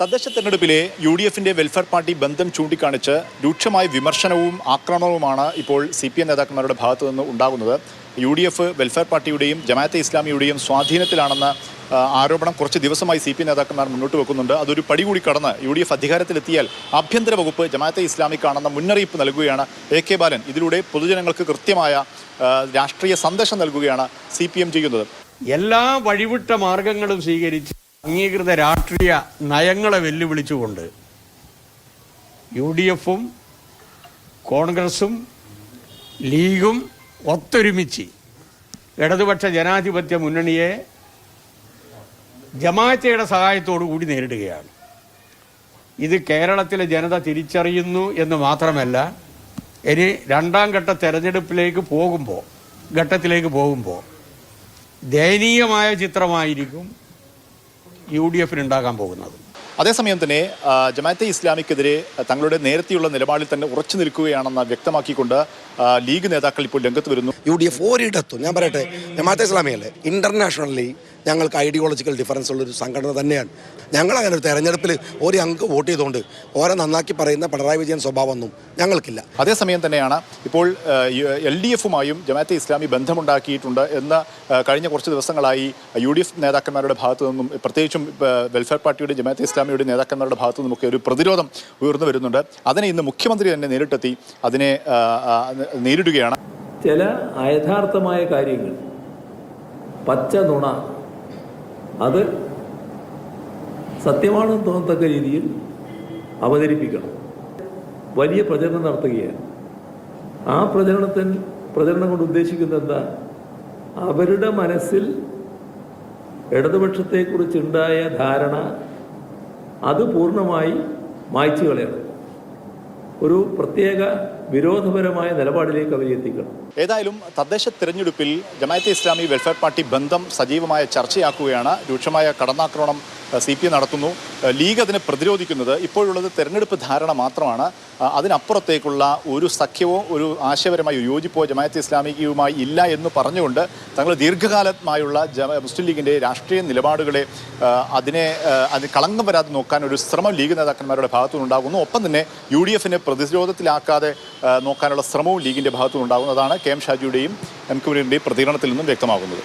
തദ്ദേശ തെരഞ്ഞെടുപ്പിലെ UDFിന്റെ welfare party ബന്ധം ചൂണ്ടിക്കാണിച്ച് രൂക്ഷമായ വിമർശനവും ആക്രമണവുമാണ് ഇപ്പോൾ CPM നേതാക്കന്മാരുടെ ഭാഗത്തു നിന്ന് ഉണ്ടാകുന്നത്. UDF വെൽഫെയർ പാർട്ടിയുടെയും ജമാഅത്തെ ഇസ്ലാമിയുടെയും സ്വാധീനത്തിലാണെന്ന ആരോപണം കുറച്ച് ദിവസമായി CPM നേതാക്കന്മാർ മുന്നോട്ട് വെക്കുന്നുണ്ട്. അതൊരു പടി കൂടി കടന്ന് UDF അധികാരത്തിലെത്തിയാൽ ആഭ്യന്തര വകുപ്പ് ജമാഅത്തെ ഇസ്ലാമിക്കാണെന്ന മുന്നറിയിപ്പ് നൽകുകയാണ് AK ബാലൻ. ഇതിലൂടെ പൊതുജനങ്ങൾക്ക് കൃത്യമായ രാഷ്ട്രീയ സന്ദേശം നൽകുകയാണ് CPM ചെയ്യുന്നത്. എല്ലാ വഴിവിട്ട മാർഗങ്ങളും സ്വീകരിച്ച് അംഗീകൃത രാഷ്ട്രീയ നയങ്ങളെ വെല്ലുവിളിച്ചുകൊണ്ട് UDFും കോൺഗ്രസും ലീഗും ഒത്തൊരുമിച്ച് ഇടതുപക്ഷ ജനാധിപത്യ മുന്നണിയെ ജമാഅത്തയുടെ സഹായത്തോടു കൂടി നേരിടുകയാണ്. ഇത് കേരളത്തിലെ ജനത തിരിച്ചറിയുന്നു എന്ന് മാത്രമല്ല, ഇനി രണ്ടാം ഘട്ട തെരഞ്ഞെടുപ്പിലേക്ക് പോകുമ്പോൾ ദയനീയമായ ചിത്രമായിരിക്കും UDFിനുണ്ടാകാൻ പോകുന്നത്. അതേസമയം തന്നെ ജമാഅത്തെ ഇസ്ലാമിക്കെതിരെ തങ്ങളുടെ നേരത്തെയുള്ള നിലപാടിൽ തന്നെ ഉറച്ചു നിൽക്കുകയാണെന്ന് വ്യക്തമാക്കിക്കൊണ്ട് ലീഗ് നേതാക്കൾ ഇപ്പോൾ രംഗത്ത് വരുന്നു. UDF ഒരിടത്തും, ഞാൻ പറയട്ടെ, ജമാഅത്തെ ഇസ്ലാമിയല്ലേ ഇന്റർനാഷണലി ഞങ്ങൾക്ക് ഐഡിയോളജിക്കൽ ഡിഫറൻസ് ഉള്ളൊരു സംഘടന തന്നെയാണ്. ഞങ്ങളങ്ങനെ ഒരു തെരഞ്ഞെടുപ്പിൽ ഒരു അംഗം വോട്ട് ചെയ്തുകൊണ്ട് ഓരോ നന്നാക്കി പറയുന്ന പിണറായി വിജയൻ സ്വഭാവമൊന്നും ഞങ്ങൾക്കില്ല. അതേസമയം തന്നെയാണ് ഇപ്പോൾ LDFുമായും ജമാഅത്തെ ഇസ്ലാമി ബന്ധമുണ്ടാക്കിയിട്ടുണ്ട് എന്ന് കഴിഞ്ഞ കുറച്ച് ദിവസങ്ങളായി UDF നേതാക്കന്മാരുടെ ഭാഗത്തു നിന്നും, പ്രത്യേകിച്ചും വെൽഫെയർ പാർട്ടിയുടെ ജമാഅത്തെ ഇസ്ലാമിയുടെ നേതാക്കന്മാരുടെ ഭാഗത്തു നിന്നൊക്കെ ഒരു പ്രതിരോധം ഉയർന്നു വരുന്നുണ്ട്. അതിനെ ഇന്ന് മുഖ്യമന്ത്രി തന്നെ നേരിട്ടെത്തി അതിനെ നേരിടുകയാണ്. ചില അയഥാർത്ഥമായ കാര്യങ്ങൾ, പച്ച നുണ, അത് സത്യമാണെന്ന് തോന്നത്തക്ക രീതിയിൽ അവതരിപ്പിക്കണം. വലിയ പ്രചരണം നടത്തുകയാണ്. ആ പ്രചരണം കൊണ്ട് ഉദ്ദേശിക്കുന്നത് എന്താ? അവരുടെ മനസ്സിൽ ഇടതുപക്ഷത്തെക്കുറിച്ചുണ്ടായ ധാരണ അത് പൂർണ്ണമായി മായ്ച്ചു കളയണം. ഒരു പ്രത്യേക വിരോധപരമായ നിലപാടിലേക്ക് അവർ എത്തിക്കണം. ഏതായാലും തദ്ദേശ തെരഞ്ഞെടുപ്പിൽ ജമാഅത്തെ ഇസ്ലാമി വെൽഫെയർ പാർട്ടി ബന്ധം സജീവമായ ചർച്ചയാക്കുകയാണ്. രൂക്ഷമായ കടന്നാക്രമണം CPM നടത്തുന്നു. ലീഗ് അതിനെ പ്രതിരോധിക്കുന്നത് ഇപ്പോഴുള്ളത് തെരഞ്ഞെടുപ്പ് ധാരണ മാത്രമാണ്. അതിനപ്പുറത്തേക്കുള്ള ഒരു സഖ്യമോ ഒരു ആശയപരമായ യോജിപ്പോ ജമാഅത്തെ ഇസ്ലാമിയുമായി ഇല്ല എന്ന് പറഞ്ഞുകൊണ്ട് തങ്ങൾ ദീർഘകാലമായുള്ള മുസ്ലിം ലീഗിൻ്റെ രാഷ്ട്രീയ നിലപാടുകളെ അതിന് കളങ്കം വരാതെ നോക്കാൻ ഒരു ശ്രമം ലീഗ് നേതാക്കന്മാരുടെ ഭാഗത്തുനിന്നുണ്ടാകുന്നു. ഒപ്പം തന്നെ UDFിനെ പ്രതിരോധത്തിലാക്കാതെ നോക്കാനുള്ള ശ്രമവും ലീഗിൻ്റെ ഭാഗത്തുനിന്നുണ്ടാകുന്നതാണ് KM ഷാജിയുടെയും MK മുനീറിൻ്റെയും പ്രതികരണത്തിൽ നിന്നും വ്യക്തമാകുന്നത്.